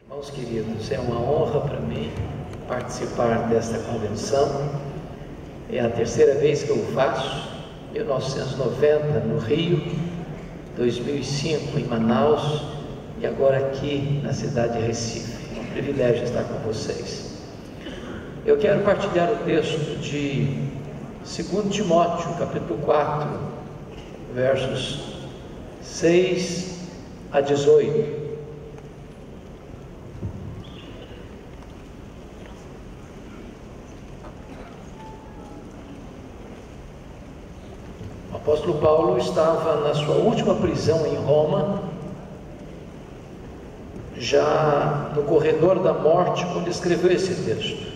Irmãos queridos, é uma honra para mim participar desta convenção. É a terceira vez que eu faço, 1990 no Rio, 2005 em Manaus e agora aqui na cidade de Recife. É um privilégio estar com vocês. Eu quero partilhar o texto de 2 Timóteo, capítulo 4, versos 6 a 18. O apóstolo Paulo estava na sua última prisão em Roma, já no corredor da morte, quando escreveu esse texto.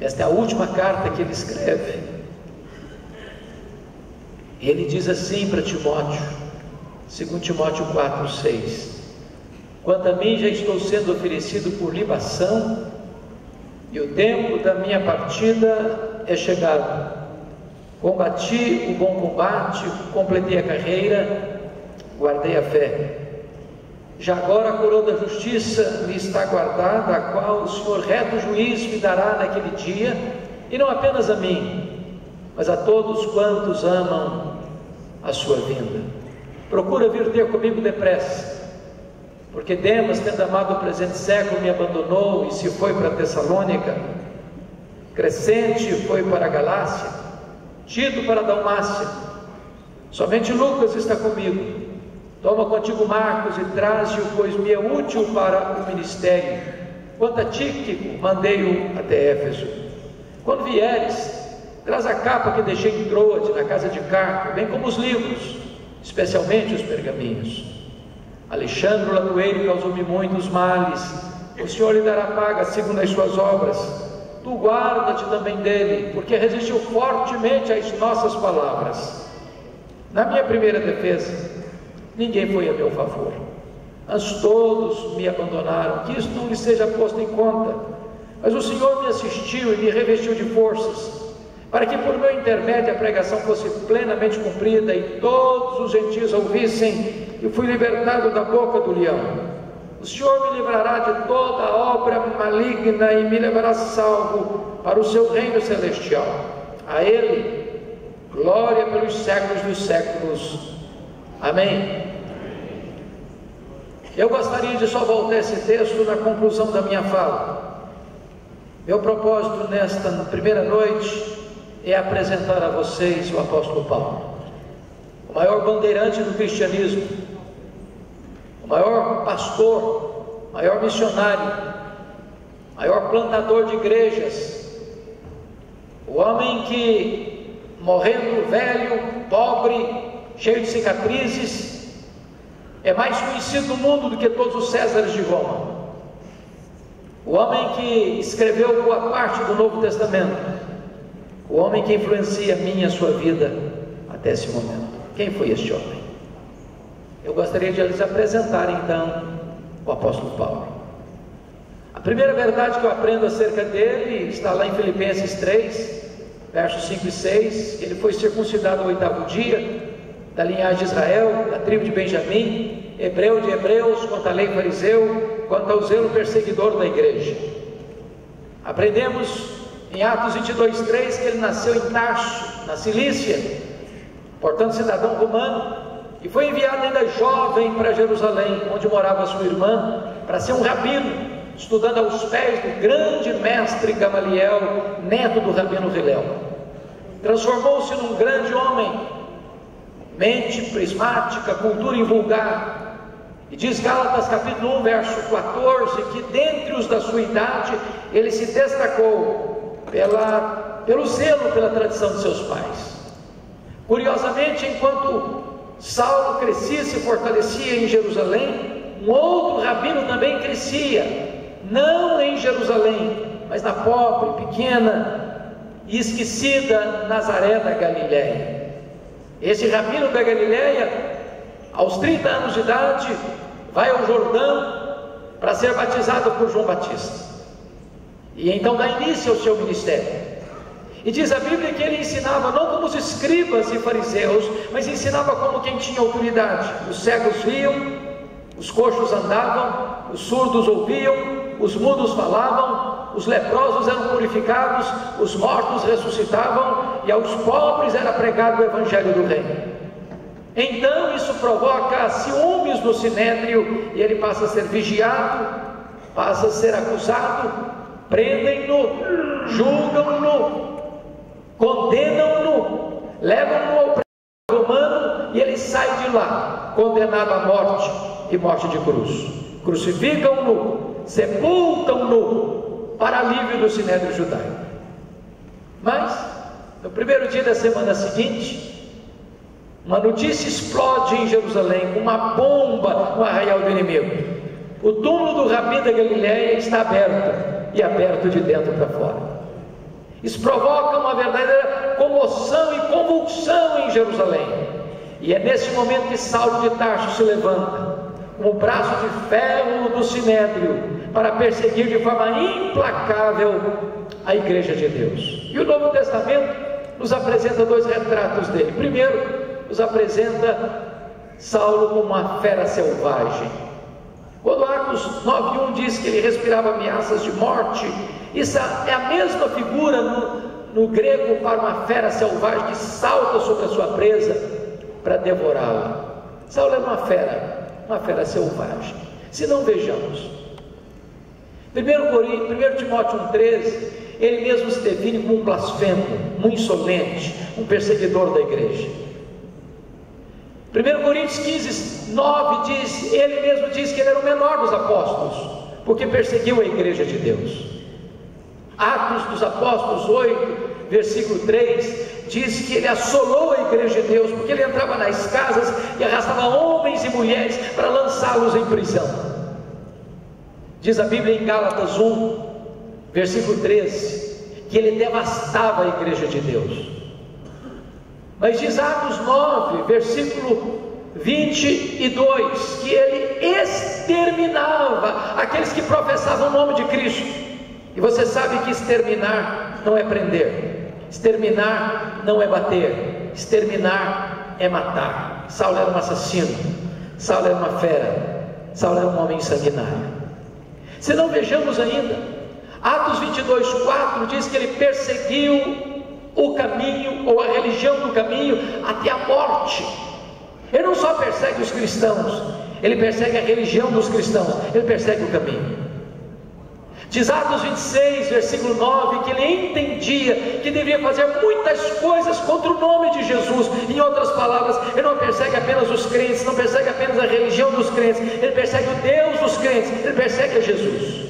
Esta é a última carta que ele escreve. Ele diz assim para Timóteo, 2 Timóteo 4, 6: quanto a mim, já estou sendo oferecido por libação, e o tempo da minha partida é chegado. Combati o bom combate, completei a carreira, guardei a fé. Já agora a coroa da justiça me está guardada, a qual o Senhor reto juiz me dará naquele dia, e não apenas a mim, mas a todos quantos amam a sua vinda. Procura vir ter comigo depressa, porque Demas, tendo amado o presente século, me abandonou e se foi para Tessalônica. Crescente foi para a Galácia, Tito para a Dalmácia. Somente Lucas está comigo. Toma contigo Marcos e traze-o, pois me é útil para o ministério. Quanto a Tíquico, mandei-o até Éfeso. Quando vieres, traz a capa que deixei em Troade, na casa de Carpo, bem como os livros, especialmente os pergaminhos. Alexandre o latoeiro causou-me muitos males. O Senhor lhe dará paga segundo as suas obras. Tu guarda-te também dele, porque resistiu fortemente às nossas palavras. Na minha primeira defesa, ninguém foi a meu favor, mas todos me abandonaram. Que isso não lhe seja posto em conta. Mas o Senhor me assistiu e me revestiu de forças, para que por meu intermédio a pregação fosse plenamente cumprida e todos os gentios ouvissem, e fui libertado da boca do leão. O Senhor me livrará de toda obra maligna e me levará salvo para o seu reino celestial. A Ele, glória pelos séculos dos séculos. Amém. Eu gostaria de só voltar esse texto na conclusão da minha fala. Meu propósito nesta primeira noite é apresentar a vocês o apóstolo Paulo, o maior bandeirante do cristianismo, o maior pastor, maior missionário, maior plantador de igrejas, o homem que, morrendo velho, pobre, cheio de cicatrizes, é mais conhecido no mundo do que todos os Césares de Roma, o homem que escreveu boa parte do Novo Testamento, o homem que influencia a minha e a sua vida até esse momento. Quem foi este homem? Eu gostaria de lhes apresentar então o apóstolo Paulo. A primeira verdade que eu aprendo acerca dele está lá em Filipenses 3, versos 5 e 6. Ele foi circuncidado ao 8º dia, da linhagem de Israel, da tribo de Benjamim, hebreu de hebreus, quanto à lei fariseu, quanto ao zelo perseguidor da igreja. Aprendemos em Atos 22, 3 que ele nasceu em Tarso, na Cilícia, portanto cidadão romano, e foi enviado ainda jovem para Jerusalém, onde morava sua irmã, para ser um rabino, estudando aos pés do grande mestre Gamaliel, neto do rabino Hilel. Transformou-se num grande homem, mente prismática, cultura invulgar, e diz Gálatas capítulo 1, verso 14, que dentre os da sua idade, ele se destacou pelo zelo pela tradição de seus pais. Curiosamente, enquanto Saulo crescia e se fortalecia em Jerusalém, um outro rabino também crescia, não em Jerusalém, mas na pobre, pequena e esquecida Nazaré da Galiléia. Esse rabino da Galiléia, aos 30 anos de idade, vai ao Jordão para ser batizado por João Batista, e então dá início ao seu ministério. E diz a Bíblia que ele ensinava não como os escribas e fariseus, mas ensinava como quem tinha autoridade. Os cegos viam, Os coxos andavam, os surdos ouviam, os mudos falavam, os leprosos eram purificados, os mortos ressuscitavam, e aos pobres era pregado o evangelho do reino. Então isso provoca ciúmes no sinédrio, e ele passa a ser vigiado, passa a ser acusado, prendem-no, julgam-no, condenam-no, levam-no ao preso romano, e ele sai de lá, condenado à morte, e morte de cruz. Crucificam-no, sepultam-no, para alívio do sinédrio judaico. Mas, no primeiro dia da semana seguinte, uma notícia explode em Jerusalém, com uma bomba no arraial do inimigo. O túmulo do Rabi da Galileia está aberto, e aberto de dentro para fora. Isso provoca uma verdadeira comoção e convulsão em Jerusalém. E é nesse momento que Saulo de Tarso se levanta, com o braço de ferro do sinédrio, para perseguir de forma implacável a igreja de Deus. E o Novo Testamento nos apresenta dois retratos dele. Primeiro, nos apresenta Saulo como uma fera selvagem. Quando Atos 9:1 diz que ele respirava ameaças de morte, isso é a mesma figura no grego para uma fera selvagem que salta sobre a sua presa para devorá-la. Saulo era uma fera selvagem. Se não, vejamos 1 Timóteo 1,13, ele mesmo se define como um blasfemo, um insolente, um perseguidor da igreja. 1 Coríntios 15:9 diz, ele mesmo diz que ele era o menor dos apóstolos, porque perseguiu a igreja de Deus. Atos dos Apóstolos 8, versículo 3, diz que ele assolou a igreja de Deus, porque ele entrava nas casas e arrastava homens e mulheres para lançá-los em prisão. Diz a Bíblia em Gálatas 1, versículo 13, que ele devastava a igreja de Deus. Mas diz Atos 9, versículo 22, que ele exterminava aqueles que professavam o nome de Cristo. E você sabe que exterminar não é prender, exterminar não é bater, exterminar é matar. Saulo era um assassino, Saulo era uma fera, Saulo era um homem sanguinário. Se não, vejamos ainda, Atos 22:4 diz que ele perseguiu o caminho, ou a religião do caminho, até a morte. Ele não só persegue os cristãos, ele persegue a religião dos cristãos, ele persegue o caminho. Diz Atos 26, versículo 9, que ele entendia que devia fazer muitas coisas contra o nome de Jesus. Em outras palavras, ele não persegue apenas os crentes, não persegue apenas a religião dos crentes, ele persegue o Deus dos crentes, ele persegue a Jesus.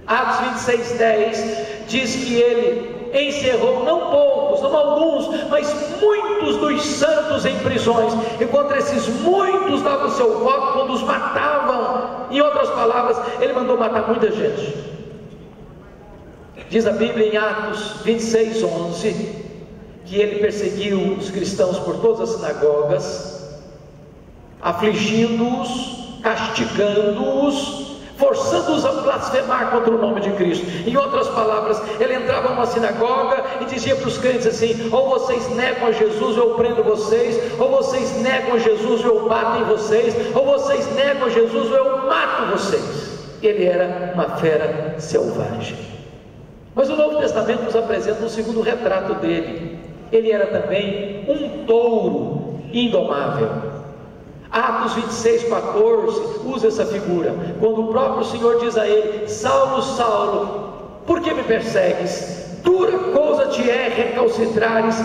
Atos 26:10 diz que ele encerrou não poucos, não alguns, mas muitos dos santos em prisões, e contra esses muitos dava o seu voto quando os matavam. Em outras palavras, ele mandou matar muita gente. Diz a Bíblia em Atos 26:11 que ele perseguiu os cristãos por todas as sinagogas, afligindo-os, castigando-os, forçando-os a blasfemar contra o nome de Cristo. Em outras palavras, ele entrava numa sinagoga e dizia para os crentes assim: ou vocês negam a Jesus, ou eu prendo vocês, ou vocês negam a Jesus, ou eu bato em vocês, ou vocês negam a Jesus, ou eu mato vocês. Ele era uma fera selvagem. Mas o Novo Testamento nos apresenta um segundo retrato dele. Ele era também um touro indomável. Atos 26:14 usa essa figura, quando o próprio Senhor diz a ele: Saulo, Saulo, por que me persegues? Dura coisa te é recalcitrares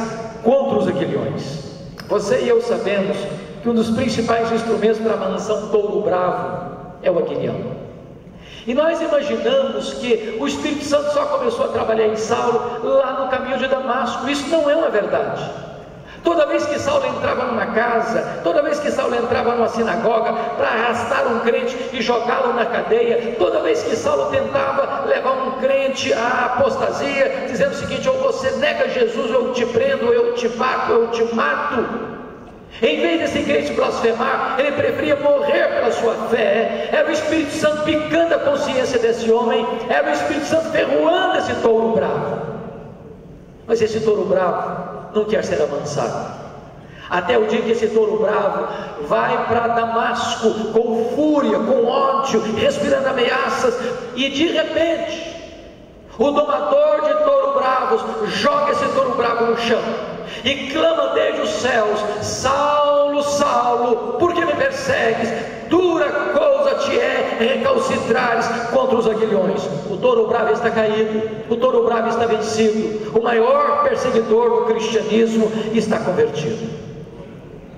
contra os aguilhões. Você e eu sabemos que um dos principais instrumentos para amansar um touro bravo é o aguilhão. E nós imaginamos que o Espírito Santo só começou a trabalhar em Saulo lá no caminho de Damasco. Isso não é uma verdade. Toda vez que Saulo entrava numa casa, toda vez que Saulo entrava numa sinagoga para arrastar um crente e jogá-lo na cadeia, toda vez que Saulo tentava levar um crente à apostasia, dizendo o seguinte: ou você nega Jesus, ou eu te prendo, ou eu te bato, ou eu te mato. Em vez desse crente blasfemar, ele preferia morrer pela sua fé. Era o Espírito Santo picando a consciência desse homem, era o Espírito Santo ferroando esse touro bravo. Mas esse touro bravo não quer ser amansado. até o dia que esse touro bravo vai para Damasco com fúria, com ódio, respirando ameaças, e de repente o domador de touro bravos joga esse touro bravo no chão e clama desde os céus: Saulo, Saulo, por que me persegues? Dura coisa te é recalcitrares contra os aguilhões. O touro bravo está caído, o touro bravo está vencido, o maior perseguidor do cristianismo está convertido.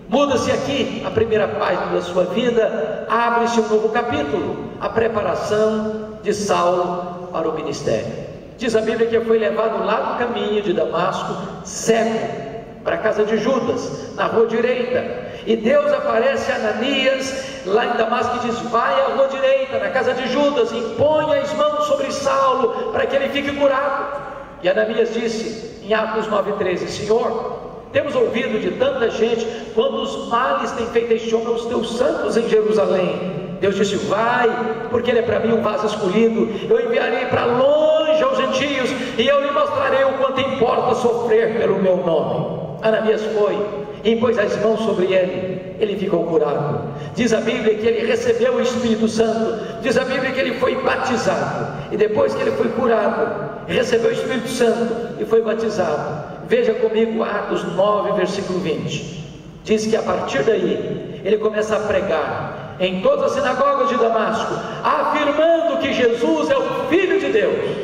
Muda-se aqui a primeira página da sua vida, abre-se um novo capítulo, a preparação de Saulo para o ministério. Diz a Bíblia que ele foi levado lá no caminho de Damasco, cego, para a casa de Judas, na rua direita, e Deus aparece a Ananias lá em Damasco e diz: vai à rua direita, na casa de Judas, e impõe as mãos sobre Saulo, para que ele fique curado. E Ananias disse em Atos 9,13: Senhor, temos ouvido de tanta gente quantos males tem feito este homem aos teus santos em Jerusalém. Deus disse: vai, porque ele é para mim um vaso escolhido, eu enviarei para longe aos gentios, e eu lhe mostrarei o quanto importa sofrer pelo meu nome. Ananias foi, impôs as mãos sobre ele ficou curado. Diz a Bíblia que ele recebeu o Espírito Santo, diz a Bíblia que ele foi batizado, e depois que ele foi curado, recebeu o Espírito Santo e foi batizado. Veja comigo Atos 9, versículo 20, diz que a partir daí, ele começa a pregar em todas as sinagogas de Damasco, afirmando que Jesus é o Filho de Deus.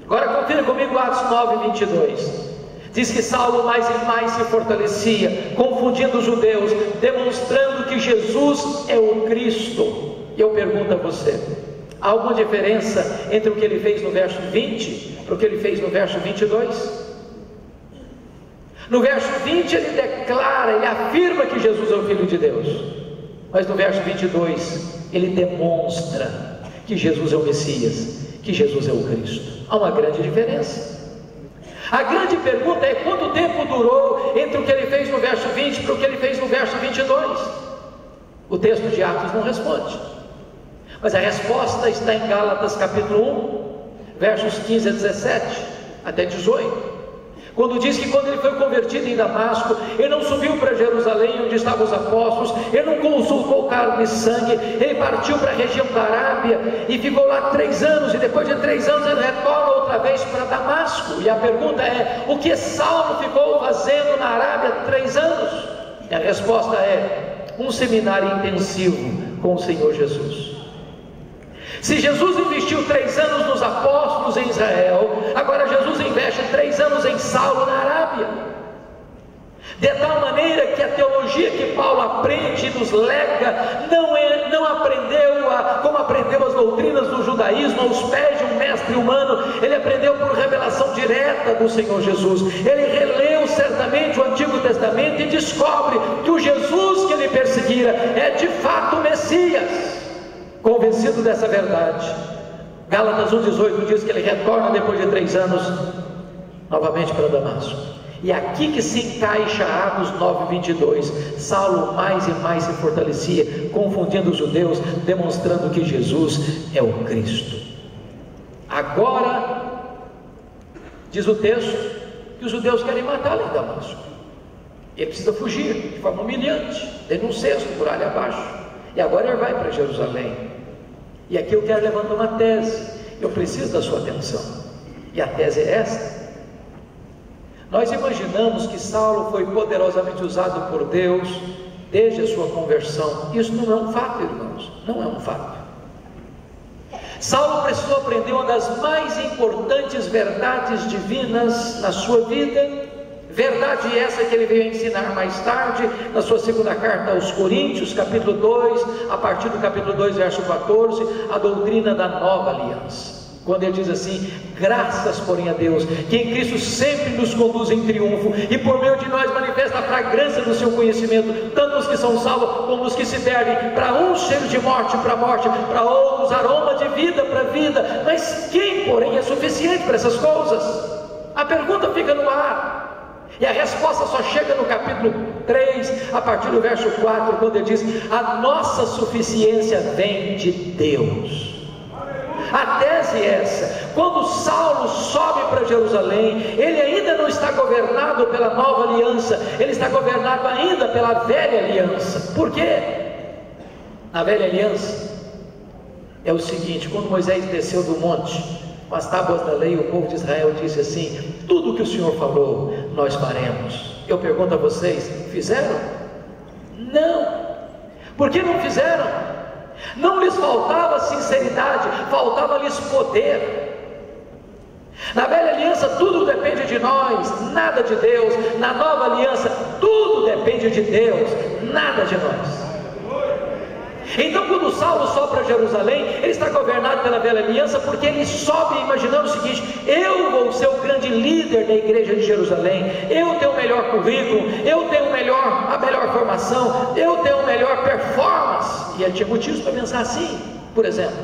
Agora confira comigo Atos 9, 22, diz que Saulo mais e mais se fortalecia, confundindo os judeus, demonstrando que Jesus é o Cristo. E eu pergunto a você, há alguma diferença entre o que ele fez no verso 20 para o que ele fez no verso 22? No verso 20 ele declara, ele afirma que Jesus é o Filho de Deus, mas no verso 22 ele demonstra que Jesus é o Messias, que Jesus é o Cristo. Há uma grande diferença. A grande pergunta é: quanto tempo durou entre o que ele fez no verso 20 para o que ele fez no verso 22? O texto de Atos não responde, mas a resposta está em Gálatas capítulo 1, versos 15 a 17 até 18, quando diz que quando ele foi convertido em Damasco, ele não subiu para Jerusalém onde estavam os apóstolos, ele não consultou carne e sangue, ele partiu para a região da Arábia e ficou lá 3 anos, e depois de 3 anos ele retorna outra vez para Damasco. E a pergunta é: o que Saulo ficou fazendo na Arábia 3 anos? E a resposta é: um seminário intensivo com o Senhor Jesus. Se Jesus investiu 3 anos nos apóstolos em Israel, agora Jesus investe 3 anos em Saulo na Arábia, de tal maneira que a teologia que Paulo aprende e nos lega não aprendeu como aprendeu as doutrinas do judaísmo aos pés de um mestre humano. Ele aprendeu por revelação direta do Senhor Jesus. Ele releu certamente o Antigo Testamento e descobre que o Jesus que ele perseguira é de fato o Messias. Convencido dessa verdade, Gálatas 1,18 diz que ele retorna depois de 3 anos novamente para Damasco. E aqui que se encaixa Atos 9,22. Saulo mais e mais se fortalecia, confundindo os judeus, demonstrando que Jesus é o Cristo. Agora, diz o texto, que os judeus querem matá-lo em Damasco. Ele precisa fugir de forma humilhante, dentro de um cesto, muralha abaixo. E agora ele vai para Jerusalém. E aqui eu quero levantar uma tese, eu preciso da sua atenção, e a tese é esta: nós imaginamos que Saulo foi poderosamente usado por Deus desde a sua conversão. Isso não é um fato, irmãos, não é um fato. Saulo precisou aprender uma das mais importantes verdades divinas na sua vida, verdade essa que ele veio a ensinar mais tarde, na sua segunda carta aos Coríntios, capítulo 2, a partir do capítulo 2, verso 14, a doutrina da nova aliança. Quando ele diz assim: graças porém a Deus, que em Cristo sempre nos conduz em triunfo, e por meio de nós manifesta a fragrância do seu conhecimento, tanto os que são salvos como os que se perdem. Para uns cheiro de morte para morte, para outros aroma de vida para vida. Mas quem porém é suficiente para essas coisas? A pergunta fica no ar. E a resposta só chega no capítulo 3, a partir do verso 4, quando ele diz: a nossa suficiência vem de Deus. A tese é essa: quando Saulo sobe para Jerusalém, ele ainda não está governado pela nova aliança, ele está governado ainda pela velha aliança. Por quê? Na velha aliança é o seguinte: quando Moisés desceu do monte com as tábuas da lei, o povo de Israel disse assim: tudo o que o Senhor falou, nós faremos. Eu pergunto a vocês: fizeram? Não. Por que não fizeram? Não lhes faltava sinceridade, faltava-lhes poder. Na velha aliança tudo depende de nós, nada de Deus. Na nova aliança tudo depende de Deus, nada de nós. Então, quando Saulo sobe para Jerusalém, ele está governado pela velha aliança, porque ele sobe imaginando o seguinte: eu vou ser o grande líder da igreja de Jerusalém, eu tenho o melhor currículo, eu tenho a melhor formação, eu tenho a melhor performance. E ele tinha motivos para pensar assim. Por exemplo,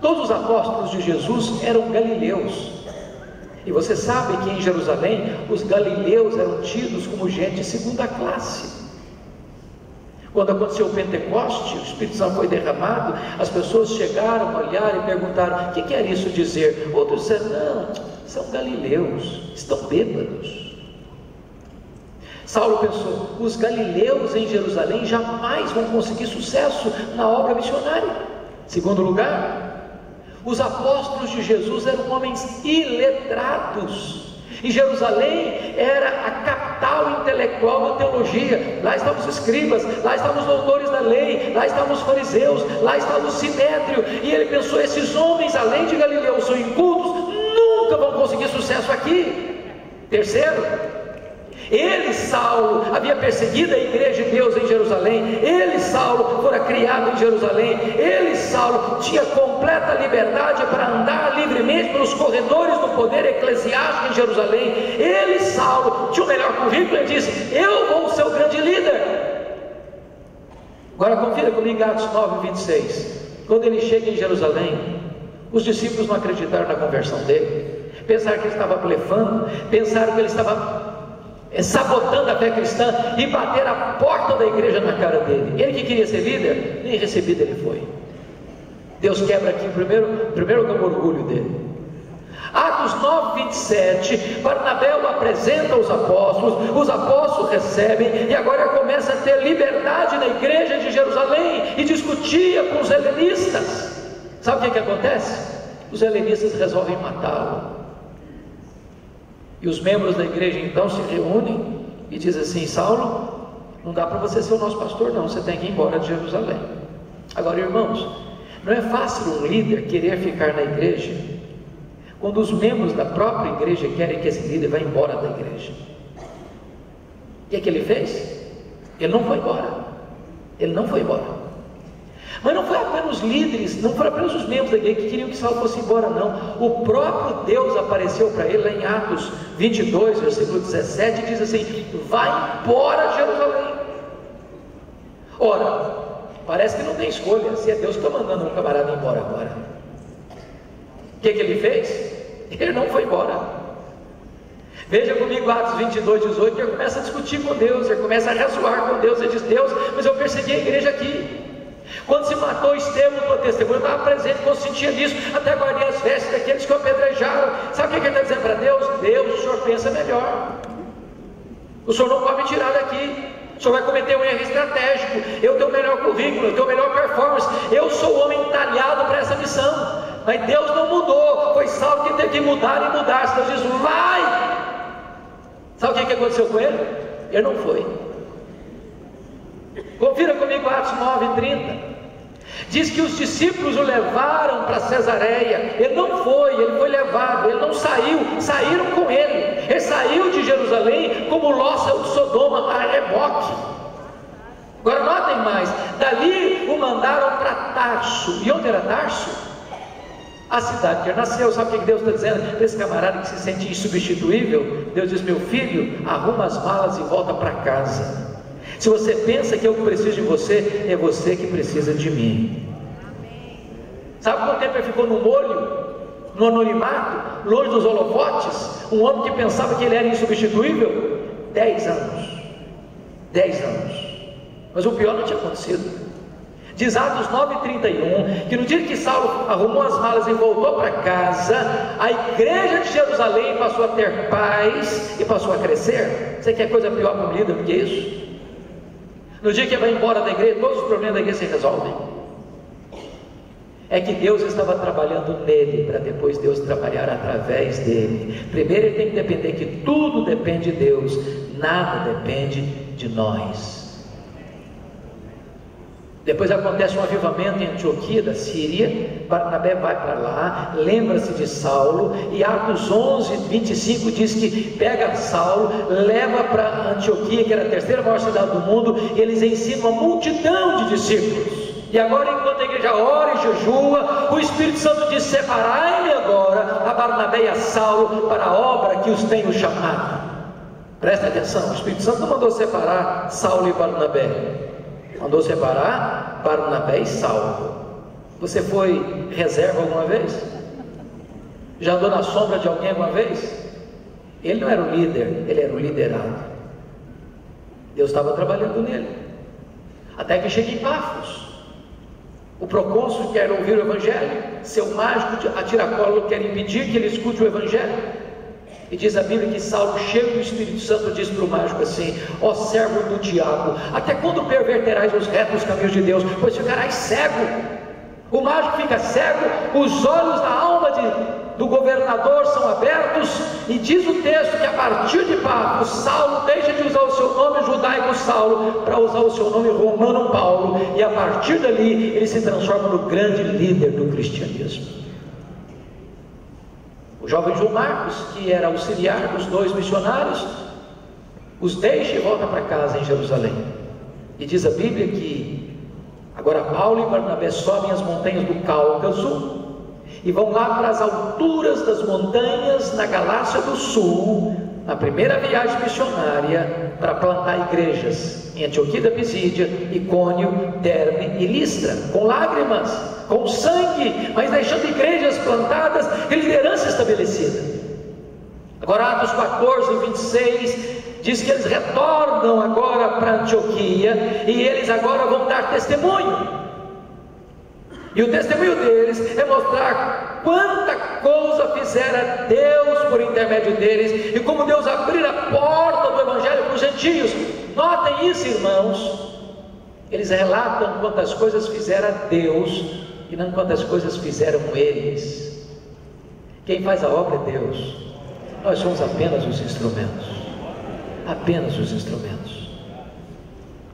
todos os apóstolos de Jesus eram galileus, e você sabe que em Jerusalém os galileus eram tidos como gente de segunda classe. Quando aconteceu o Pentecoste, o Espírito Santo foi derramado, as pessoas chegaram, olharam e perguntaram: o que quer isso dizer? Outros disseram: não, são galileus, estão bêbados. Saulo pensou: os galileus em Jerusalém jamais vão conseguir sucesso na obra missionária. Segundo lugar, os apóstolos de Jesus eram homens iletrados. E Jerusalém era a capital intelectual da teologia. Lá estavam os escribas, lá estavam os doutores da lei, lá estavam os fariseus, lá estava o sinédrio. E ele pensou: esses homens, além de galileus, são incultos, nunca vão conseguir sucesso aqui. Terceiro, ele, Saulo, havia perseguido a igreja de Deus em Jerusalém. Ele, Saulo, fora criado em Jerusalém. Ele, Saulo, tinha completa liberdade para andar livremente pelos corredores do poder eclesiástico em Jerusalém. Ele, Saulo, tinha o melhor currículo e disse: eu vou ser o grande líder. Agora confira comigo Atos 9:26. Quando ele chega em Jerusalém, os discípulos não acreditaram na conversão dele, pensaram que ele estava blefando, pensaram que ele estava sabotando a fé cristã, e bater a porta da igreja na cara dele. Ele que queria ser líder, nem recebido ele foi. Deus quebra aqui primeiro com o orgulho dele. Atos 9:27, Barnabé o apresenta aos apóstolos, os apóstolos recebem, e agora começa a ter liberdade na igreja de Jerusalém, e discutia com os helenistas. Sabe o que acontece? Os helenistas resolvem matá-lo. E os membros da igreja então se reúnem e dizem assim: Saulo, não dá para você ser o nosso pastor não, você tem que ir embora de Jerusalém. Agora, irmãos, não é fácil um líder querer ficar na igreja quando os membros da própria igreja querem que esse líder vá embora da igreja. O que é que ele fez? Ele não foi embora. Ele não foi embora. Mas não foi apenas os líderes, não foram apenas os membros da igreja que queriam que Saulo fosse embora, não. O próprio Deus apareceu para ele lá em Atos 22, versículo 17, e diz assim: vai embora de Jerusalém. Ora, parece que não tem escolha, se é Deus que está mandando um camarada embora agora. O que ele fez? Ele não foi embora. Veja comigo Atos 22:18, ele começa a discutir com Deus, ele começa a ressoar com Deus, ele diz: Deus, mas eu persegui a igreja aqui. Quando se matou Estevão, tua testemunha, eu estava presente, consentia nisso, até guardei as vestes daqueles que o apedrejaram. Sabe o que ele está dizendo para Deus? Deus, o Senhor pensa melhor, o Senhor não pode me tirar daqui, o Senhor vai cometer um erro estratégico, eu tenho o melhor currículo, eu tenho a melhor performance, eu sou o homem talhado para essa missão. Mas Deus não mudou, foi Saulo que teve que mudar e mudar. Então diz: vai. Sabe o que aconteceu com ele? Ele não foi. Confira comigo Atos 9:30. Diz que os discípulos o levaram para Cesareia. Ele não foi, ele foi levado, ele não saiu, saíram com ele. Ele saiu de Jerusalém como Ló saiu de Sodoma, para reboque. Agora notem mais, dali o mandaram para Tarso. E onde era Tarso? A cidade que ele nasceu. Sabe o que Deus está dizendo para esse camarada que se sente insubstituível? Deus diz: meu filho, arruma as malas e volta para casa. Se você pensa que eu preciso de você, é você que precisa de mim. Sabe quanto tempo ele ficou no molho, no anonimato, longe dos holofotes? Um homem que pensava que ele era insubstituível? 10 anos. 10 anos. Mas o pior não tinha acontecido. Diz Atos 9:31, que no dia que Saulo arrumou as malas e voltou para casa, a igreja de Jerusalém passou a ter paz e passou a crescer. Você quer coisa pior para um líder do que isso? No dia que vai embora da igreja, todos os problemas da igreja se resolvem. É que Deus estava trabalhando nele, para depois Deus trabalhar através dele. Primeiro ele tem que depender que tudo depende de Deus, nada depende de nós. Depois acontece um avivamento em Antioquia da Síria. Barnabé vai para lá, lembra-se de Saulo, e Atos 11:25 diz que pega Saulo, leva para Antioquia, que era a terceira maior cidade do mundo, e eles ensinam uma multidão de discípulos. E agora, enquanto a igreja ora e jejua, o Espírito Santo diz: separai-me agora a Barnabé e a Saulo para a obra que os tenho chamado. Presta atenção, o Espírito Santo não mandou separar Saulo e Barnabé, mandou separar Barnabé e Saulo. Você foi reserva alguma vez? Já andou na sombra de alguém alguma vez? Ele não era o líder, ele era o liderado. Deus estava trabalhando nele, até que chega em Pafos. O procônsul quer ouvir o evangelho, seu mágico a tiracolo quer impedir que ele escute o evangelho. E diz a Bíblia que Saulo, cheio do Espírito Santo, diz para o mágico assim: ó servo do diabo, até quando perverterás os retos caminhos de Deus? Pois ficarás cego. O mágico fica cego, os olhos da alma do governador são abertos, e diz o texto que a partir de Pafos, Saulo deixa de usar o seu nome judaico Saulo para usar o seu nome romano Paulo, e a partir dali ele se transforma no grande líder do cristianismo. O jovem João Marcos, que era auxiliar dos dois missionários, os deixa e volta para casa em Jerusalém. E diz a Bíblia que agora Paulo e Barnabé sobem as montanhas do Cáucaso e vão lá para as alturas das montanhas na Galácia do Sul, na primeira viagem missionária, para plantar igrejas em Antioquia da Pisídia, Icônio, Derbe e Listra, com lágrimas, com sangue, mas deixando igrejas plantadas e liderança estabelecida. Agora Atos 14:26 diz que eles retornam agora para Antioquia, e eles agora vão dar testemunho. E o testemunho deles é mostrar quanta coisa fizera Deus por intermédio deles, e como Deus abriu a porta do evangelho para os gentios. Notem isso, irmãos. Eles relatam quantas coisas fizera Deus e não quantas coisas fizeram eles. Quem faz a obra é Deus, nós somos apenas os instrumentos. Apenas os instrumentos.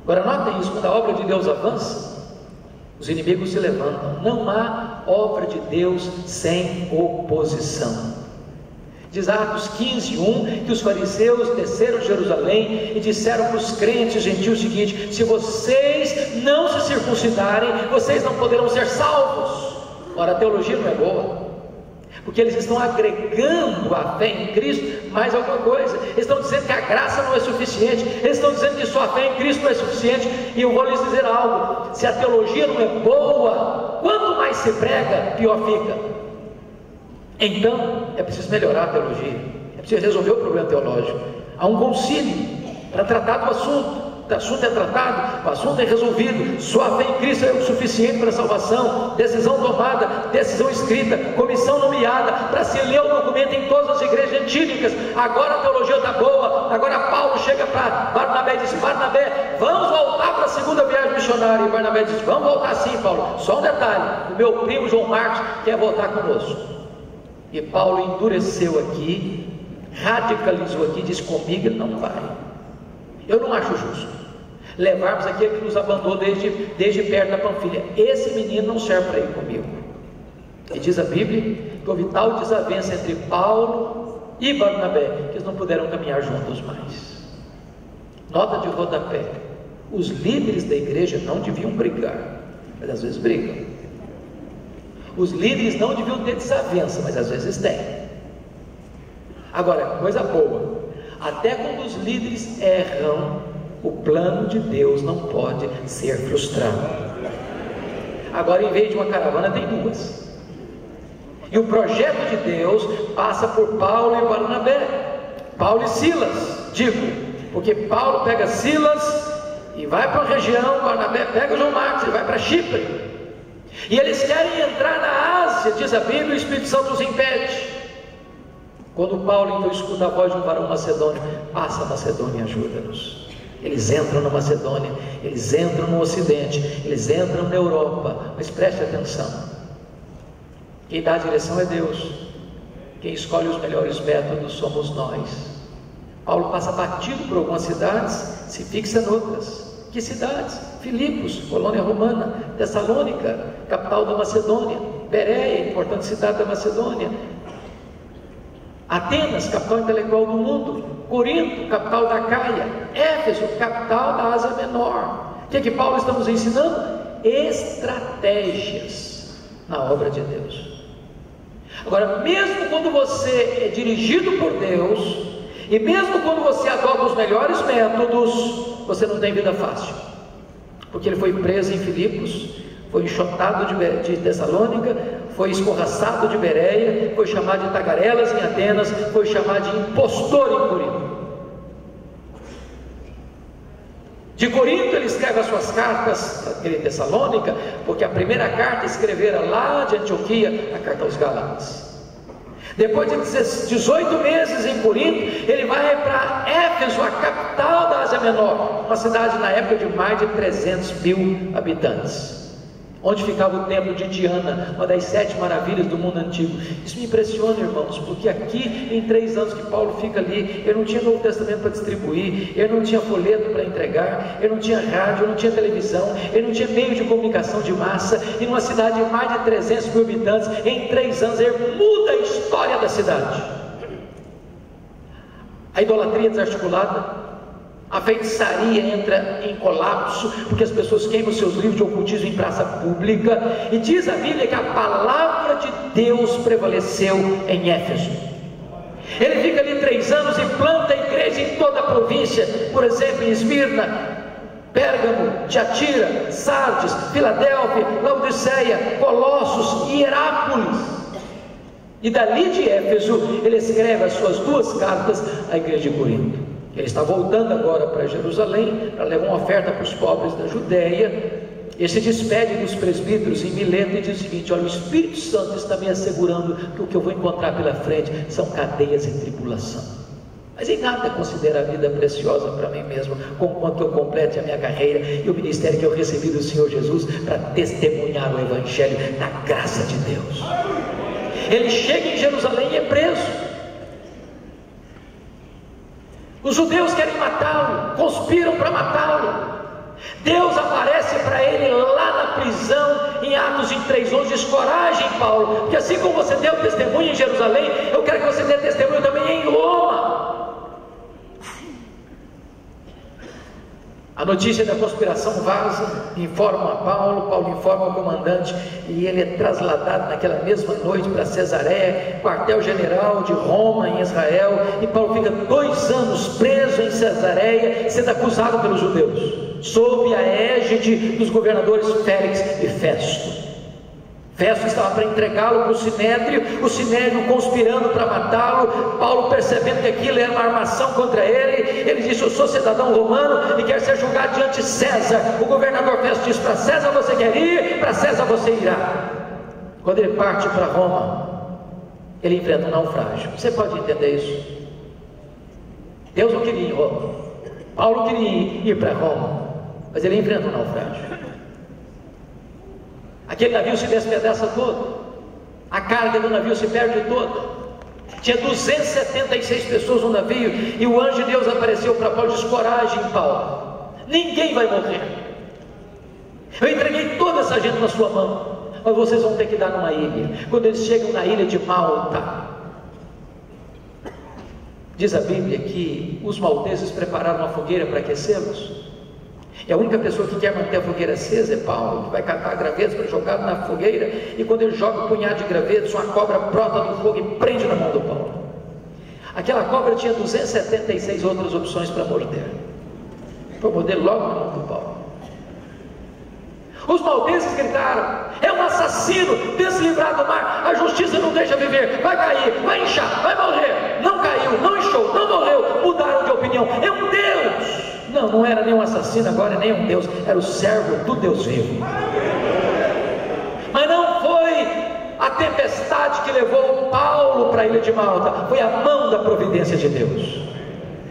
Agora notem isso: quando a obra de Deus avança, os inimigos se levantam. Não há obra de Deus sem oposição. Diz Atos 15:1 que os fariseus desceram de Jerusalém e disseram para os crentes gentios o seguinte: se vocês não se circuncidarem, vocês não poderão ser salvos. Ora, a teologia não é boa, porque eles estão agregando à fé em Cristo mais alguma coisa. Eles estão dizendo que a graça não é suficiente, eles estão dizendo que só a fé em Cristo não é suficiente. E eu vou lhes dizer algo: se a teologia não é boa, quanto mais se prega, pior fica. Então é preciso melhorar a teologia, é preciso resolver o problema teológico. Há um concílio para tratar do assunto. O assunto é tratado, o assunto é resolvido. Só a fé em Cristo é o suficiente para a salvação. Decisão tomada, decisão escrita, comissão nomeada, para se ler o documento em todas as igrejas gentílicas. Agora a teologia está boa. Agora Paulo chega para Barnabé e diz: Barnabé, vamos voltar para a segunda viagem missionária. E Barnabé diz: vamos voltar sim, Paulo. Só um detalhe: o meu primo João Marcos quer voltar conosco. E Paulo endureceu aqui, radicalizou aqui, diz: comigo ele não vai. Eu não acho justo levarmos aquele que nos abandonou desde perto da Panfilha. Esse menino não serve para ir comigo. E diz a Bíblia que houve tal desavença entre Paulo e Barnabé que eles não puderam caminhar juntos mais. Nota de rodapé: os líderes da igreja não deviam brigar, mas às vezes brigam. Os líderes não deviam ter desavença, mas às vezes têm. Agora, coisa boa: até quando os líderes erram, o plano de Deus não pode ser frustrado. Agora, em vez de uma caravana, tem duas. E o projeto de Deus passa por Paulo e Barnabé, Paulo e Silas, digo, porque Paulo pega Silas e vai para a região, Barnabé pega o João Marcos e vai para Chipre, e eles querem entrar na Ásia, diz a Bíblia, e o Espírito Santo os impede. Quando Paulo então escuta a voz de um varão macedônio: passa a Macedônia e ajuda-nos. Eles entram na Macedônia, eles entram no Ocidente, eles entram na Europa. Mas preste atenção, quem dá a direção é Deus, quem escolhe os melhores métodos somos nós. Paulo passa batido por algumas cidades, se fixa em outras. Que cidades? Filipos, colônia romana; Tessalônica, capital da Macedônia; Bereia, importante cidade da Macedônia; Atenas, capital intelectual do mundo; Corinto, capital da Caia; Éfeso, capital da Ásia Menor. O que Paulo está nos ensinando? Estratégias na obra de Deus. Agora, mesmo quando você é dirigido por Deus, e mesmo quando você adota os melhores métodos, você não tem vida fácil, porque ele foi preso em Filipos, foi enxotado de Tessalônica, foi escorraçado de Bereia, foi chamado de tagarelas em Atenas, foi chamado de impostor em Corinto. De Corinto ele escreve as suas cartas para Tessalônica, porque a primeira carta escrevera lá de Antioquia, a carta aos Gálatas. Depois de 18 meses em Corinto, ele vai para Éfeso, a capital da Ásia Menor, uma cidade na época de mais de 300 mil habitantes, onde ficava o templo de Diana, uma das 7 maravilhas do mundo antigo. Isso me impressiona, irmãos, porque aqui em 3 anos que Paulo fica ali, ele não tinha Novo Testamento para distribuir, ele não tinha folheto para entregar, ele não tinha rádio, ele não tinha televisão, ele não tinha meio de comunicação de massa, e numa cidade de mais de 300 mil habitantes, em 3 anos ele muda a história da cidade. A idolatria desarticulada, a feitiçaria entra em colapso, porque as pessoas queimam seus livros de ocultismo em praça pública, e diz a Bíblia que a palavra de Deus prevaleceu em Éfeso. Ele fica ali 3 anos e planta a igreja em toda a província, por exemplo em Esmirna, Pérgamo, Tiatira, Sardes, Filadélfia, Laodiceia, Colossos e Herápolis. E dali de Éfeso ele escreve as suas 2 cartas à igreja de Corinto. Ele está voltando agora para Jerusalém para levar uma oferta para os pobres da Judéia. Ele se despede dos presbíteros em Mileto e diz o seguinte: olha, o Espírito Santo está me assegurando que o que eu vou encontrar pela frente são cadeias e tribulação, mas em nada considero a vida preciosa para mim mesmo, conquanto eu complete a minha carreira e o ministério que eu recebi do Senhor Jesus para testemunhar o Evangelho da graça de Deus. Ele chega em Jerusalém e é preso. Os judeus querem matá-lo, conspiram para matá-lo. Deus aparece para ele lá na prisão, em Atos 3:11, diz: coragem, Paulo, porque assim como você deu testemunho em Jerusalém, eu quero que você dê testemunho também em Roma. A notícia da conspiração vaza, informam a Paulo, Paulo informa o comandante, e ele é trasladado naquela mesma noite para Cesareia, quartel-general de Roma em Israel, e Paulo fica 2 anos preso em Cesareia, sendo acusado pelos judeus, sob a égide dos governadores Félix e Festo. Festo estava para entregá-lo para o Sinédrio conspirando para matá-lo. Paulo, percebendo que aquilo era uma armação contra ele, ele disse: eu sou cidadão romano e quero ser julgado diante de César. O governador Festo disse: para César você quer ir, para César você irá. Quando ele parte para Roma, ele enfrenta um naufrágio. Você pode entender isso? Deus não queria ir em Roma, Paulo queria ir para Roma, mas ele enfrenta um naufrágio. Aquele navio se despedaça todo, a carga do navio se perde toda. Tinha 276 pessoas no navio, e o anjo de Deus apareceu para Paulo e disse: coragem, Paulo, ninguém vai morrer. Eu entreguei toda essa gente na sua mão, mas vocês vão ter que dar numa ilha. Quando eles chegam na ilha de Malta, diz a Bíblia que os malteses prepararam uma fogueira para aquecê-los. E a única pessoa que quer manter a fogueira acesa é Paulo, que vai catar gravetos para jogar na fogueira, e quando ele joga um punhado de gravetos, uma cobra brota do fogo e prende na mão do Paulo. Aquela cobra tinha 276 outras opções para morder. Foi morder logo na mão do Paulo. Os malteses gritaram: é um assassino, deslivrado do mar, a justiça não deixa viver, vai cair, vai inchar, vai morrer. Não caiu, não inchou, não morreu, mudaram de opinião. É um Deus. Não era nem um assassino agora, nem um Deus, era o servo do Deus vivo. Mas não foi a tempestade que levou Paulo para a ilha de Malta, foi a mão da providência de Deus.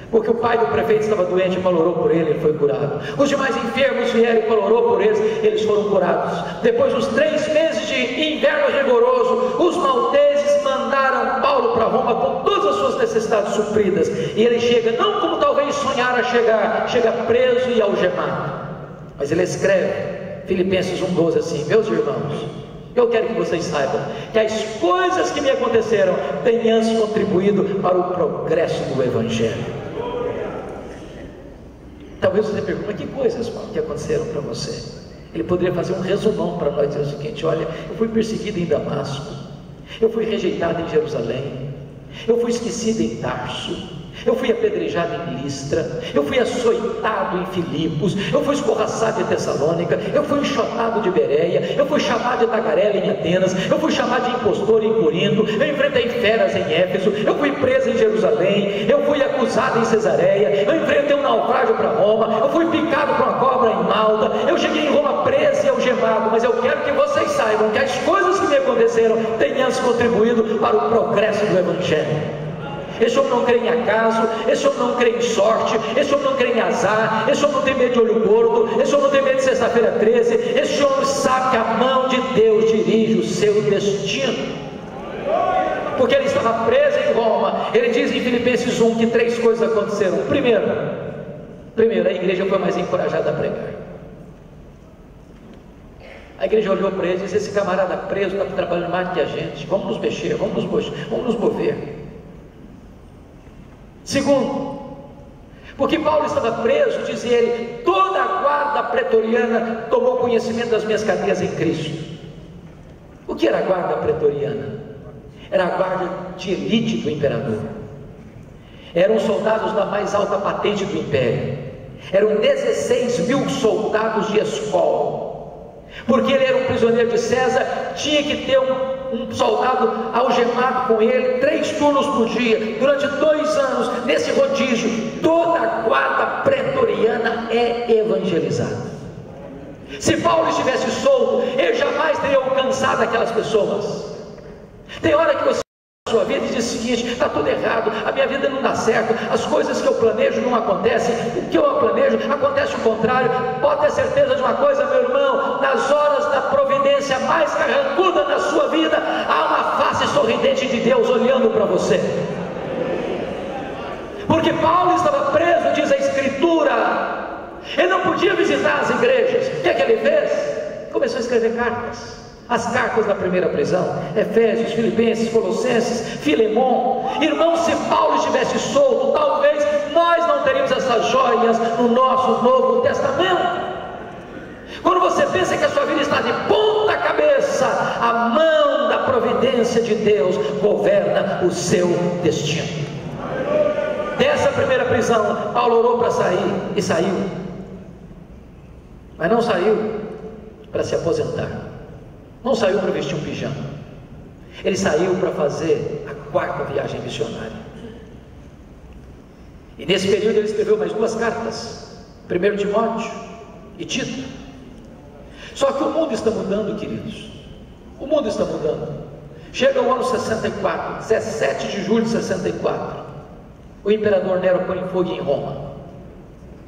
Porque o pai do prefeito estava doente, Paulo orou por ele foi curado. Os demais enfermos vieram, Paulo orou por eles foram curados. Depois dos 3 meses de inverno rigoroso, os malteses mandaram Paulo para Roma com todas as suas necessidades supridas. E ele chega, não como talvez sonhara chegar, chega preso e algemado. Mas ele escreve, Filipenses 1,12 assim: meus irmãos, eu quero que vocês saibam que as coisas que me aconteceram têm antes contribuído para o progresso do Evangelho. Talvez você pergunte, mas que coisas, Paulo, que aconteceram para você? Ele poderia fazer um resumão para nós, dizer o seguinte: olha, eu fui perseguido em Damasco, eu fui rejeitado em Jerusalém, eu fui esquecido em Tarso, eu fui apedrejado em Listra, eu fui açoitado em Filipos, eu fui escorraçado em Tessalônica, eu fui enxotado de Bereia, eu fui chamado de tagarela em Atenas, eu fui chamado de impostor em Corinto, eu enfrentei feras em Éfeso, eu fui preso em Jerusalém, eu fui acusado em Cesareia, eu enfrentei um naufrágio para Roma, eu fui picado por uma cobra em Malta, eu cheguei em Roma preso e algemado. Mas eu quero que vocês saibam que as coisas que me aconteceram têm antes contribuído para o progresso do Evangelho. Esse homem não crê em acaso, esse homem não crê em sorte, esse homem não crê em azar, esse homem não tem medo de olho gordo, esse homem não tem medo de sexta-feira 13, esse homem sabe que a mão de Deus dirige o seu destino, porque ele estava preso em Roma. Ele diz em Filipenses 1 que 3 coisas aconteceram. Primeiro, a igreja foi mais encorajada a pregar. A igreja olhou para ele e disse: esse camarada preso está trabalhando mais que a gente, vamos nos mexer, vamos nos mover. Segundo, porque Paulo estava preso, diz ele, toda a guarda pretoriana tomou conhecimento das minhas cadeias em Cristo. O que era a guarda pretoriana? Era a guarda de elite do imperador. Eram soldados da mais alta patente do império. Eram 16.000 soldados de escola. Porque ele era um prisioneiro de César, tinha que ter um soldado algemado com ele 3 turnos por dia, durante 2 anos, nesse rodízio. Toda a guarda pretoriana é evangelizada. Se Paulo estivesse solto, ele jamais teria alcançado aquelas pessoas. Tem hora que você na sua vida e diz o seguinte: está tudo errado, a minha vida não dá certo, as coisas que eu planejo não acontecem, o que eu planejo acontece o contrário. Pode ter certeza de uma coisa, meu irmão: nas horas da providência mais carrancuda da sua vida, há uma face sorridente de Deus olhando para você. Porque Paulo estava preso, diz a Escritura, ele não podia visitar as igrejas. O que é que ele fez? Começou a escrever cartas. As cartas da primeira prisão: Efésios, Filipenses, Colossenses, Filemon. Irmão, se Paulo estivesse solto, talvez nós não teríamos essas joias no nosso Novo Testamento. Quando você pensa que a sua vida está de ponta cabeça, a mão da providência de Deus governa o seu destino. Dessa primeira prisão, Paulo orou para sair e saiu. Mas não saiu para se aposentar. Não saiu para vestir um pijama. Ele saiu para fazer a 4ª viagem missionária. E nesse período ele escreveu mais 2 cartas: 1 Timóteo e Tito. Só que o mundo está mudando, queridos. O mundo está mudando. Chega o ano 64, 17 de julho de 64. O imperador Nero põe fogo em Roma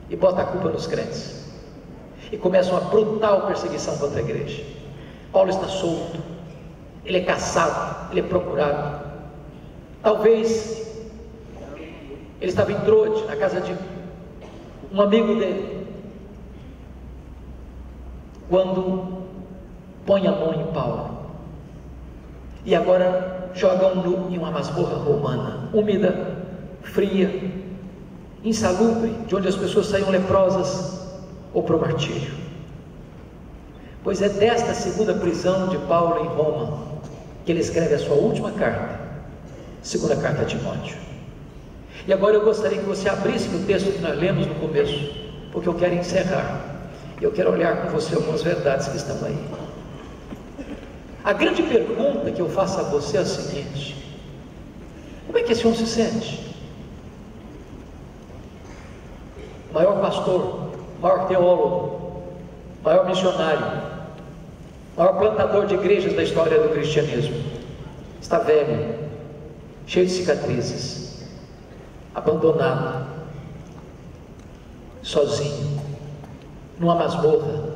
e bota a culpa nos crentes. E começa uma brutal perseguição contra a igreja. Paulo está solto, ele é caçado, ele é procurado. Talvez ele estava em Troade, na casa de um amigo dele, quando põe a mão em Paulo e agora jogam-no em uma masmorra romana, úmida, fria, insalubre, de onde as pessoas saíam leprosas ou para o martírio. Pois é desta segunda prisão de Paulo em Roma que ele escreve a sua última carta, 2ª carta a Timóteo. E agora eu gostaria que você abrisse o texto que nós lemos no começo, porque eu quero encerrar, e eu quero olhar com você algumas verdades que estão aí. A grande pergunta que eu faço a você é a seguinte: como é que esse homem se sente? maior pastor, maior teólogo, maior missionário, maior plantador de igrejas da história do cristianismo, está velho, cheio de cicatrizes, abandonado, sozinho, numa masmorra,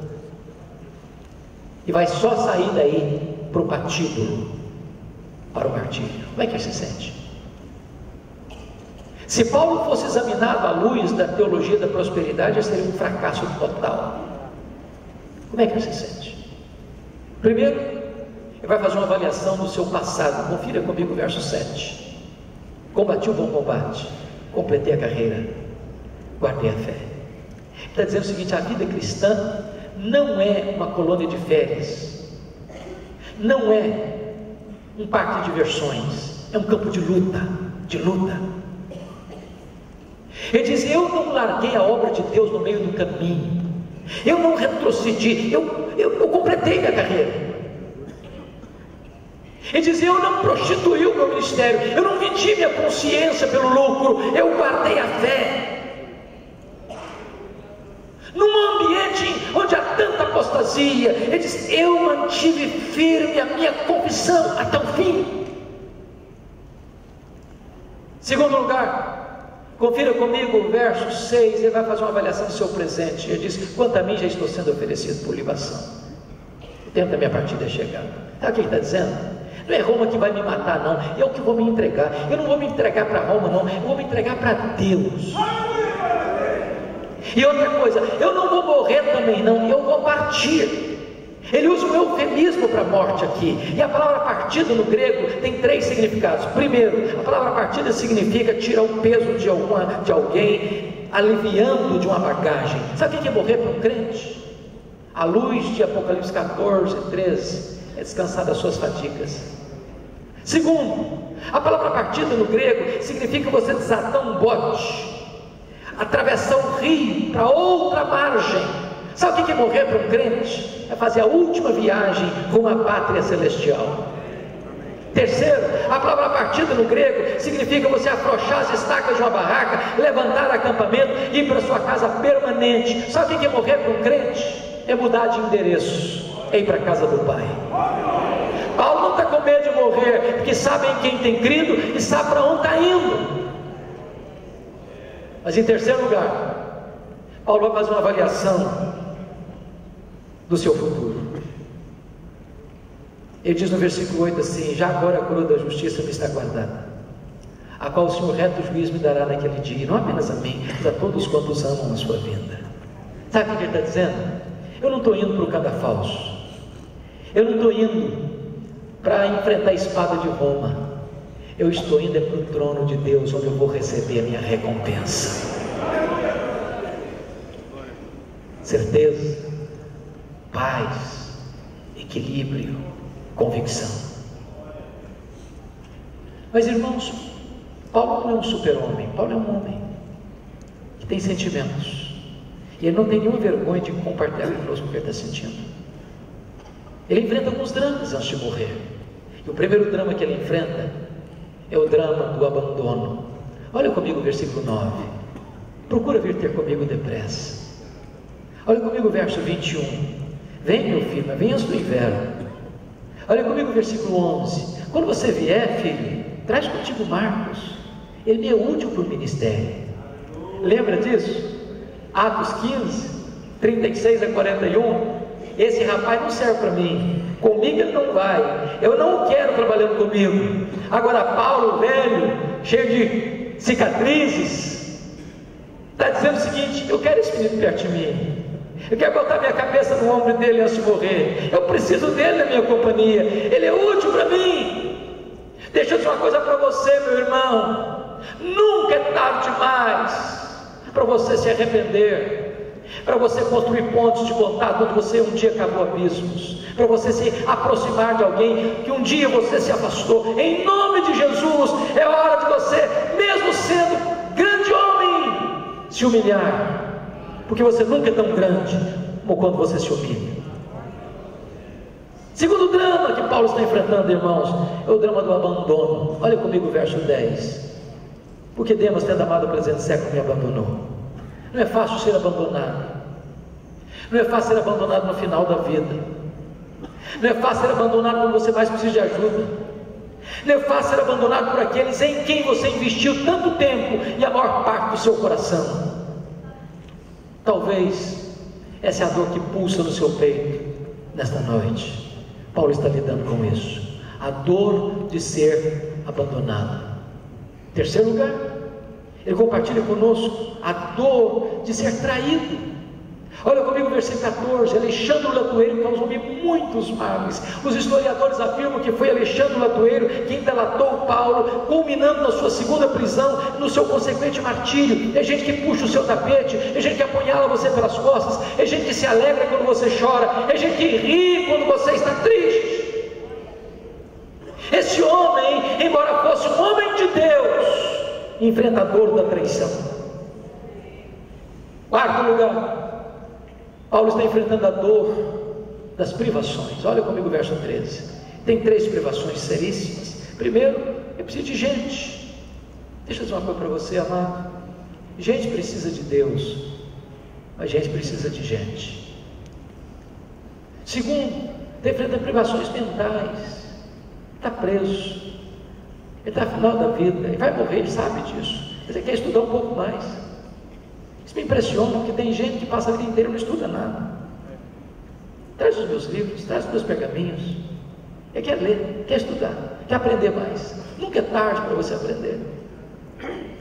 e vai só sair daí para o patíbulo, para o martírio. Como é que ele se sente? Se Paulo fosse examinado à luz da teologia da prosperidade, ele seria um fracasso total. Como é que ele se sente? Primeiro, ele vai fazer uma avaliação do seu passado. Confira comigo o verso 7. Combati o bom combate, completei a carreira, guardei a fé. Ele está dizendo o seguinte: a vida cristã não é uma colônia de férias, não é um parque de diversões, é um campo de luta, de luta. Ele diz: eu não larguei a obra de Deus no meio do caminho, eu não retrocedi, eu completei minha carreira. Ele diz: eu não prostituí o meu ministério, eu não vendi minha consciência pelo lucro, eu guardei a fé. Num ambiente onde há tanta apostasia, ele diz: eu mantive firme a minha confissão até o fim. Segundo lugar, confira comigo o verso 6, ele vai fazer uma avaliação do seu presente. Ele diz: quanto a mim já estou sendo oferecido por libação, o tempo da minha partida é chegado. Sabe o que ele está dizendo? Não é Roma que vai me matar, não, eu que vou me entregar. Eu não vou me entregar para Roma, não, eu vou me entregar para Deus. E outra coisa, eu não vou morrer também, não, eu vou partir. Ele usa um eufemismo para a morte aqui, e a palavra partida no grego tem 3 significados. Primeiro, a palavra partida significa tirar o peso de alguém, aliviando de uma bagagem. Sabe o que é morrer para um crente? À luz de Apocalipse 14, 13, é descansar das suas fadigas. Segundo, a palavra partida no grego significa você desatar um bote, atravessar um rio para outra margem. Sabe o que é morrer para um crente? É fazer a última viagem rumo à pátria celestial. Terceiro, a palavra partida no grego significa você afrouxar as estacas de uma barraca, levantar acampamento e ir para sua casa permanente. Sabe o que é morrer para um crente? É mudar de endereço, é ir para a casa do Pai. Paulo não está com medo de morrer, porque sabe em quem tem crido e sabe para onde está indo. Mas em terceiro lugar, Paulo vai fazer uma avaliação do seu futuro. Ele diz no versículo 8 assim: já agora a coroa da justiça me está guardada, a qual o Senhor reto juiz me dará naquele dia, não apenas a mim, mas a todos quantos amam a sua vinda. Sabe o que ele está dizendo? Eu não estou indo para o cadafalso, eu não estou indo para enfrentar a espada de Roma, eu estou indo para o trono de Deus, onde eu vou receber a minha recompensa. Certeza, paz, equilíbrio, convicção. Mas irmãos, Paulo não é um super-homem, Paulo é um homem que tem sentimentos, e ele não tem nenhuma vergonha de compartilhar conosco o que ele está sentindo. Ele enfrenta alguns dramas antes de morrer, e o primeiro drama que ele enfrenta é o drama do abandono. Olha comigo o versículo 9, procura vir ter comigo depressa. Olha comigo o verso 21, vem meu filho, mas vem antes do inverno. Olha comigo o versículo 11, quando você vier, filho, traz contigo Marcos, ele me é útil para o ministério. Lembra disso? Atos 15, 36 a 41, esse rapaz não serve para mim, comigo ele não vai, eu não quero trabalhando comigo. Agora Paulo, velho, cheio de cicatrizes, está dizendo o seguinte: eu quero esse menino perto de mim, eu quero botar minha cabeça no ombro dele antes de morrer, eu preciso dele na minha companhia, ele é útil para mim. Deixa eu dizer uma coisa para você, meu irmão, nunca é tarde demais para você se arrepender, para você construir pontes de contato onde você um dia cavou abismos, para você se aproximar de alguém que um dia você se afastou. Em nome de Jesus, é hora de você, mesmo sendo grande homem, se humilhar, porque você nunca é tão grande como quando você se humilha. Segundo drama que Paulo está enfrentando, irmãos, é o drama do abandono. Olha comigo o verso 10, porque Demas, tendo amado o presente século, me abandonou. Não é fácil ser abandonado. Não é fácil ser abandonado no final da vida. Não é fácil ser abandonado quando você mais precisa de ajuda. Não é fácil ser abandonado por aqueles em quem você investiu tanto tempo e a maior parte do seu coração. Talvez essa é a dor que pulsa no seu peito nesta noite. Paulo está lidando com isso, a dor de ser abandonado. Terceiro lugar, ele compartilha conosco a dor de ser traído. Olha comigo o versículo 14. Alexandre o Latueiro causou-me muitos males. Os historiadores afirmam que foi Alexandre o Latueiro quem delatou Paulo, culminando na sua segunda prisão, no seu consequente martírio. É gente que puxa o seu tapete, é gente que apunhala você pelas costas, é gente que se alegra quando você chora, é gente que ri quando você está triste. Esse homem, embora fosse um homem de Deus, enfrentador da traição. Quarto lugar, Paulo está enfrentando a dor das privações. Olha comigo o verso 13. Tem 3 privações seríssimas. Primeiro, eu preciso de gente. Deixa eu dizer uma coisa para você, amado. Gente precisa de Deus, mas gente precisa de gente. Segundo, está enfrentando privações mentais. Está preso. Ele está no final da vida. Ele vai morrer, ele sabe disso. Mas ele quer estudar um pouco mais. Isso me impressiona, porque tem gente que passa a vida inteira e não estuda nada. Traz os meus livros, traz os meus pergaminhos. Ele quer ler, quer estudar, quer aprender mais. Nunca é tarde para você aprender.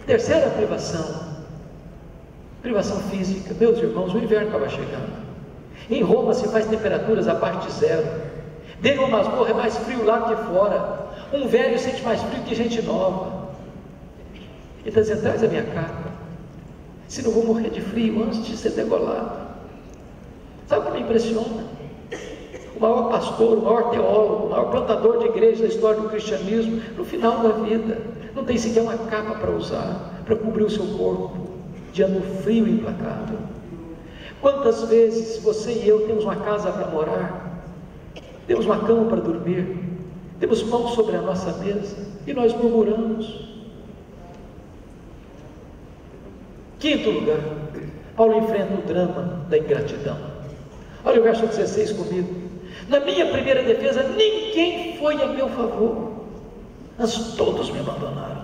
Terceira privação, privação física. Meus irmãos, o inverno estava chegando. Em Roma se faz temperaturas abaixo de 0. Dentro de uma masmorra é mais frio lá do que fora. Um velho sente mais frio que gente nova. Ele está dizendo: traz a minha capa, se não vou morrer de frio antes de ser degolado. Sabe o que me impressiona? O maior pastor, o maior teólogo, o maior plantador de igreja da história do cristianismo, no final da vida, não tem sequer uma capa para usar, para cobrir o seu corpo, diante do frio implacável. Quantas vezes você e eu temos uma casa para morar, temos uma cama para dormir, temos pão sobre a nossa mesa, e nós murmuramos. Quinto lugar, Paulo enfrenta o drama da ingratidão. Olha o verso 16 comigo. Na minha primeira defesa, ninguém foi a meu favor, mas todos me abandonaram.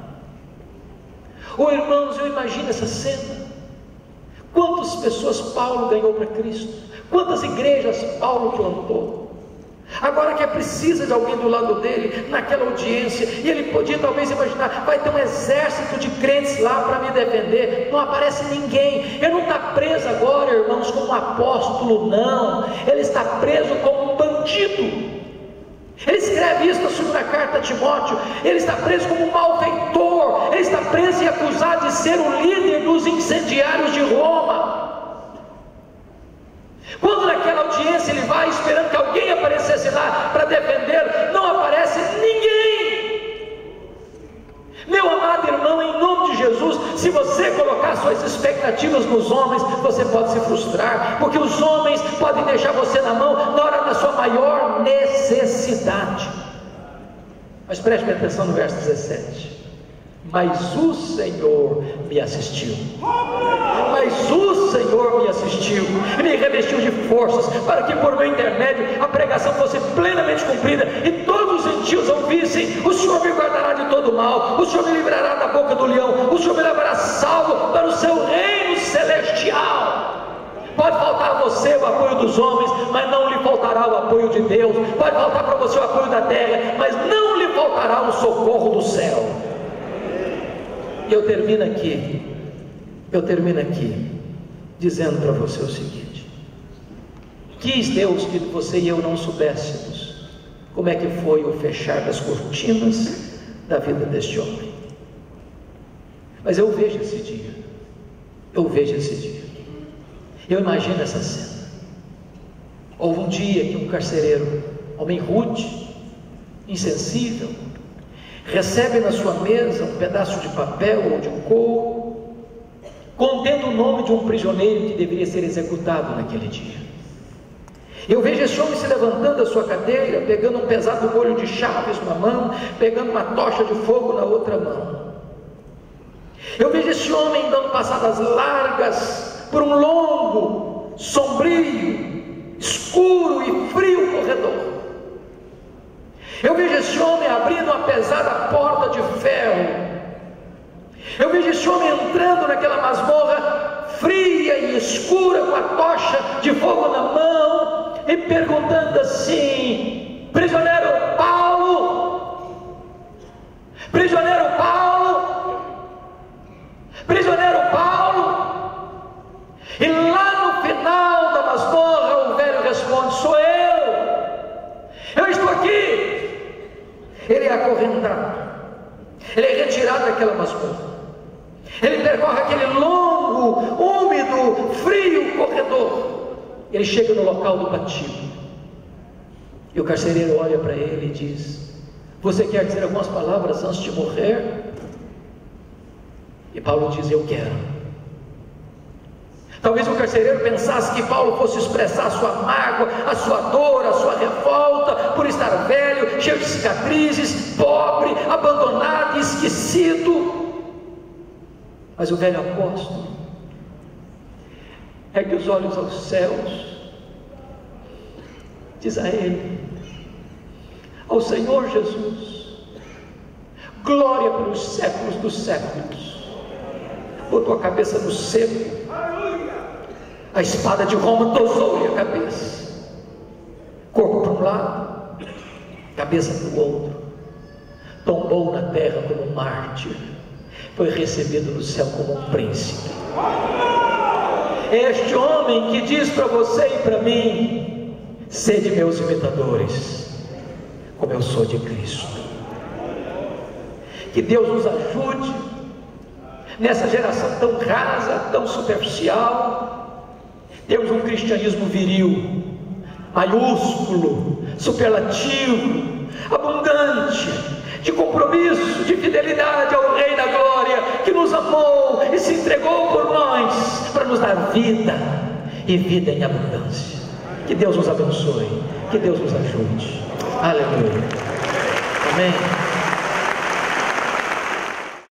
Oh, irmãos, eu imagino essa cena. Quantas pessoas Paulo ganhou para Cristo? Quantas igrejas Paulo plantou? Agora que precisa de alguém do lado dele, naquela audiência, e ele podia talvez imaginar: vai ter um exército de crentes lá para me defender. Não aparece ninguém. Ele não está preso agora, irmãos, como um apóstolo, não. Ele está preso como um bandido. Ele escreve isso na segunda carta a Timóteo. Ele está preso como um malfeitor. Ele está preso e acusado de ser o líder dos incendiários de Roma. Quando naquela audiência ele vai esperando que alguém aparecesse lá para defendê-lo, não aparece ninguém. Meu amado irmão, em nome de Jesus, se você colocar suas expectativas nos homens, você pode se frustrar, porque os homens podem deixar você na mão na hora da sua maior necessidade. Mas preste atenção no verso 17. Mas o Senhor me assistiu. Mas o Senhor me assistiu e me revestiu de forças, para que por meu intermédio a pregação fosse plenamente cumprida e todos os gentios ouvissem: o Senhor me guardará de todo mal, o Senhor me livrará da boca do leão, o Senhor me levará salvo para o seu reino celestial. Pode faltar a você o apoio dos homens, mas não lhe faltará o apoio de Deus. Pode faltar para você o apoio da terra, mas não lhe faltará o socorro do céu. E eu termino aqui dizendo para você o seguinte: quis Deus que você e eu não soubéssemos como é que foi o fechar das cortinas da vida deste homem. Mas eu vejo esse dia, eu imagino essa cena. Houve um dia que um carcereiro, homem rude, insensível, recebe na sua mesa um pedaço de papel ou de couro, contendo o nome de um prisioneiro que deveria ser executado naquele dia. Eu vejo esse homem se levantando da sua cadeira, pegando um pesado molho de chaves numa mão, pegando uma tocha de fogo na outra mão. Eu vejo esse homem dando passadas largas por um longo, sombrio, escuro e frio corredor. Eu vejo esse homem abrindo uma pesada porta de ferro. Eu vejo esse homem entrando naquela masmorra fria e escura, com a tocha de fogo na mão, e perguntando assim: prisioneiro Paulo, prisioneiro Paulo, prisioneiro Paulo. E lá no final da masmorra o velho responde: sou eu estou aqui. Ele é acorrentado, ele é retirado daquela masmorra, ele percorre aquele longo, úmido, frio corredor. Ele chega no local do batismo, e o carcereiro olha para ele e diz: você quer dizer algumas palavras antes de morrer? E Paulo diz: eu quero. Talvez o carcereiro pensasse que Paulo fosse expressar a sua mágoa, a sua dor, a sua revolta por estar velho, cheio de cicatrizes, pobre, abandonado, esquecido. Mas o velho apóstolo ergue os olhos aos céus, diz a ele: ao Senhor Jesus, glória pelos séculos dos séculos. Botou a cabeça no seco, a espada de Roma tosou-lhe a cabeça, corpo para um lado, cabeça para o outro, tombou na terra como um mártir, foi recebido no céu como um príncipe. É este homem que diz para você e para mim: sede meus imitadores, como eu sou de Cristo. Que Deus nos ajude nessa geração tão rasa, tão superficial. Temos um cristianismo viril, maiúsculo, superlativo, abundante, de compromisso, de fidelidade ao Rei da Glória, que nos amou e se entregou por nós, para nos dar vida, e vida em abundância. Que Deus nos abençoe, que Deus nos ajude. Aleluia. Amém.